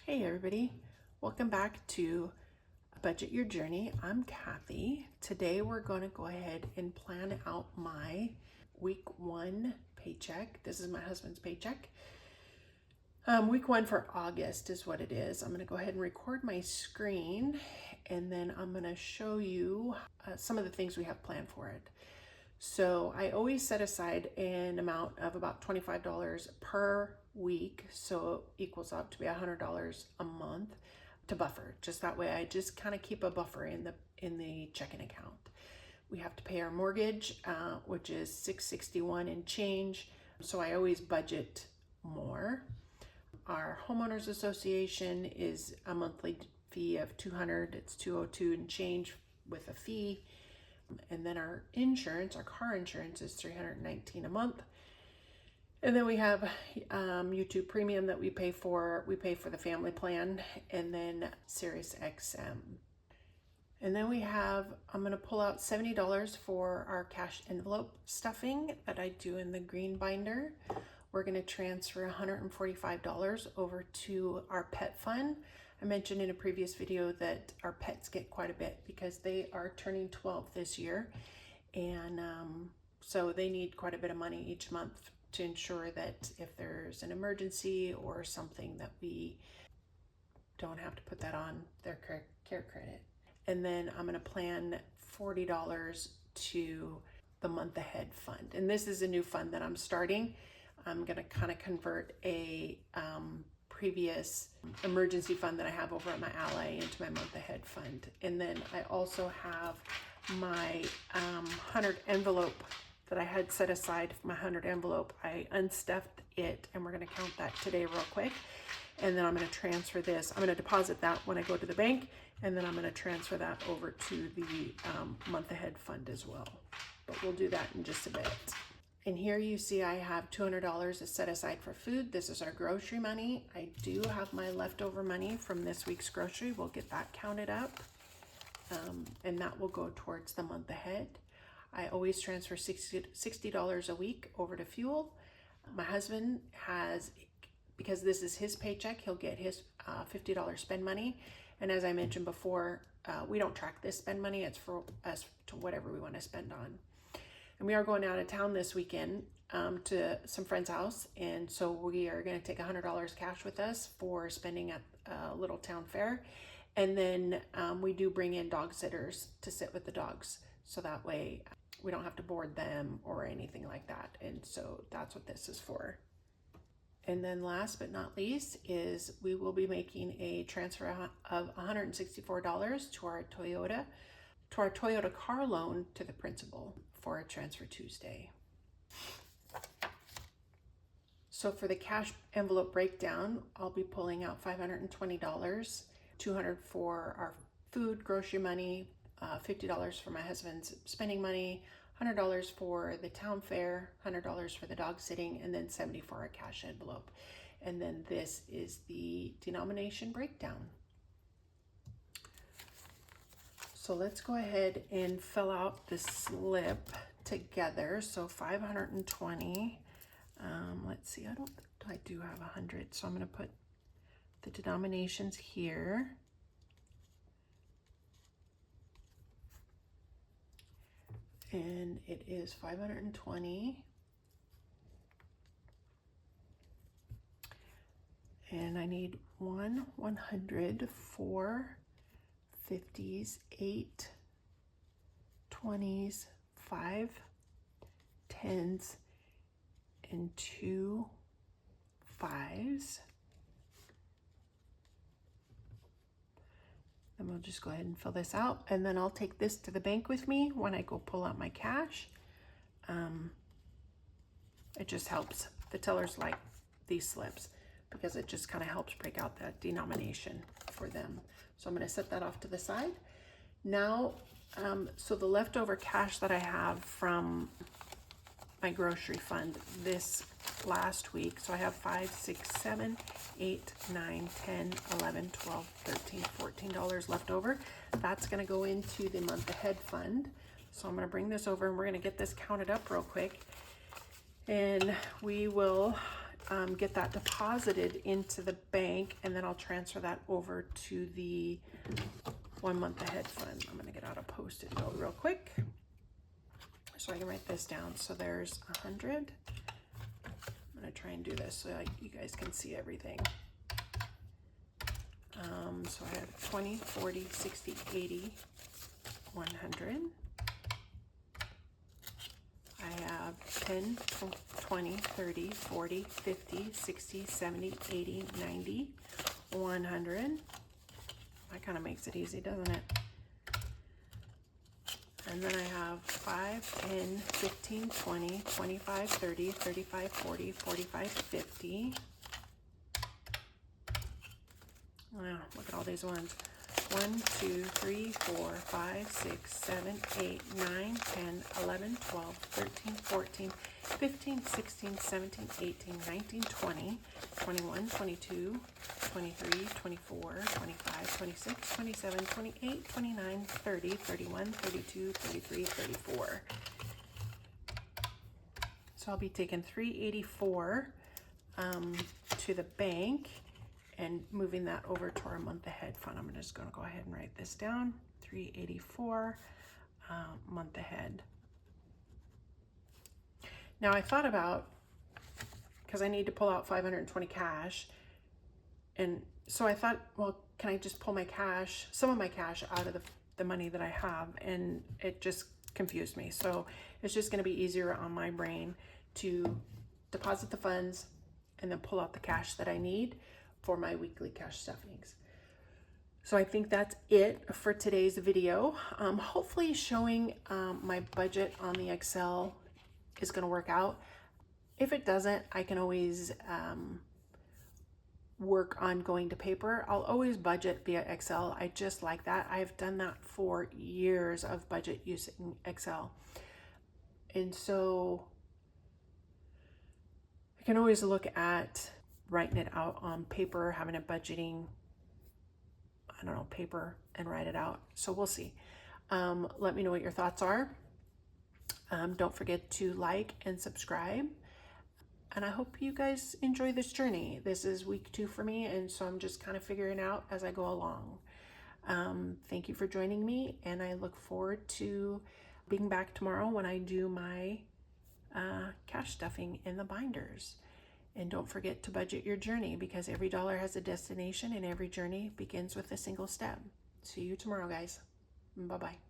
Hey everybody, welcome back to Budget Your Journey. I'm Kathy. Today we're going to go ahead and plan out my week one paycheck. This is my husband's paycheck. Week one for August is what it is. I'm going to go ahead and record my screen and then I'm going to show you some of the things we have planned for it. So I always set aside an amount of about $25 per week, so it equals out to be $100 a month to buffer. Just that way I just kind of keep a buffer in the checking account. We have to pay our mortgage, which is $661 and change, so I always budget more. Our homeowners association is a monthly fee of $200. It's $202 and change with a fee. And then our insurance, our car insurance, is $319 a month. And then we have YouTube Premium that we pay for. We pay for the family plan, and then Sirius XM. And then we have, I'm going to pull out $70 for our cash envelope stuffing that I do in the green binder. We're going to transfer $145 over to our pet fund. I mentioned in a previous video that our pets get quite a bit because they are turning 12 this year. And so they need quite a bit of money each month to ensure that if there's an emergency or something that we don't have to put that on their care credit. And then I'm going to plan $40 to the month ahead fund. And this is a new fund that I'm starting. I'm going to kind of convert a previous emergency fund that I have over at my Ally into my month ahead fund. And then I also have my 100 envelope that I had set aside for my 100 envelope. I unstuffed it and we're going to count that today real quick. And then I'm going to transfer this. I'm going to deposit that when I go to the bank, and then I'm going to transfer that over to the month ahead fund as well. But we'll do that in just a bit. And here you see I have $200 set aside for food. This is our grocery money. I do have my leftover money from this week's grocery. We'll get that counted up. And that will go towards the month ahead. I always transfer $60 a week over to fuel. My husband has, because this is his paycheck, he'll get his $50 spend money. And as I mentioned before, we don't track this spend money. It's for us to whatever we want to spend on. And we are going out of town this weekend to some friend's house. And so we are going to take $100 cash with us for spending at a little town fair. And then we do bring in dog sitters to sit with the dogs. So that way we don't have to board them or anything like that. And so that's what this is for. And then last but not least is we will be making a transfer of $164 to our Toyota car loan to the principal for a transfer Tuesday. So for the cash envelope breakdown, I'll be pulling out $520, $200 for our food, grocery money, $50 for my husband's spending money, $100 for the town fair, $100 for the dog sitting, and then $70 for our cash envelope. And then this is the denomination breakdown. So let's go ahead and fill out the slip together. So 520, let's see, I do have 100. So I'm going to put the denominations here. And it is 520. And I need 100, 4 50s, 8 20s, 5 10s, and 2 5s. And we'll just go ahead and fill this out, and then I'll take this to the bank with me when I go pull out my cash. It just helps. The tellers like these slips because it just kind of helps break out that denomination for them. So I'm going to set that off to the side. Now, so the leftover cash that I have from my grocery fund this last week, so I have 5, 6, 7, 8, 9, 10, 11, 12, 13, $14 left over. That's going to go into the month ahead fund. So I'm going to bring this over and we're going to get this counted up real quick. And we will get that deposited into the bank, and then I'll transfer that over to the 1 month ahead fund. I'm gonna get out a Post-it note real quick so I can write this down. So there's 100. I'm gonna try and do this so you guys can see everything. So I have 20, 40, 60, 80, 100. I have 10, 20, 30, 40, 50, 60, 70, 80, 90, 100. That kind of makes it easy, doesn't it? And then I have 5, 10, 15, 20, 25, 30, 35, 40, 45, 50. Wow, look at all these ones. 1, 2, 3, 4, 5, 6, 7, 8, 9, 10, 11, 12, 13, 14, 15, 16, 17, 18, 19, 20, 21, 22, 23, 24, 25, 26, 27, 28, 29, 30, 31, 32, 33, 34. So I'll be taking 384 to the bank and moving that over to our month ahead fund. I'm just gonna go ahead and write this down. 384 month ahead. Now I thought about, because I need to pull out 520 cash, and so I thought, well, can I just pull my cash, some of my cash out of the money that I have? And it just confused me. So it's just gonna be easier on my brain to deposit the funds and then pull out the cash that I need for my weekly cash stuffings. So I think that's it for today's video. Hopefully showing my budget on the Excel is going to work out. If it doesn't, I can always work on going to paper. I'll always budget via Excel. I just like that. I've done that for years of budget using Excel. And so I can always look at writing it out on paper, having a budgeting, I don't know, paper, and write it out. So we'll see. Let me know what your thoughts are. Don't forget to like and subscribe. And I hope you guys enjoy this journey. This is week 2 for me, and so I'm just kind of figuring out as I go along. Thank you for joining me, and I look forward to being back tomorrow when I do my cash stuffing in the binders. And don't forget to budget your journey, because every dollar has a destination and every journey begins with a single step. See you tomorrow, guys. Bye-bye.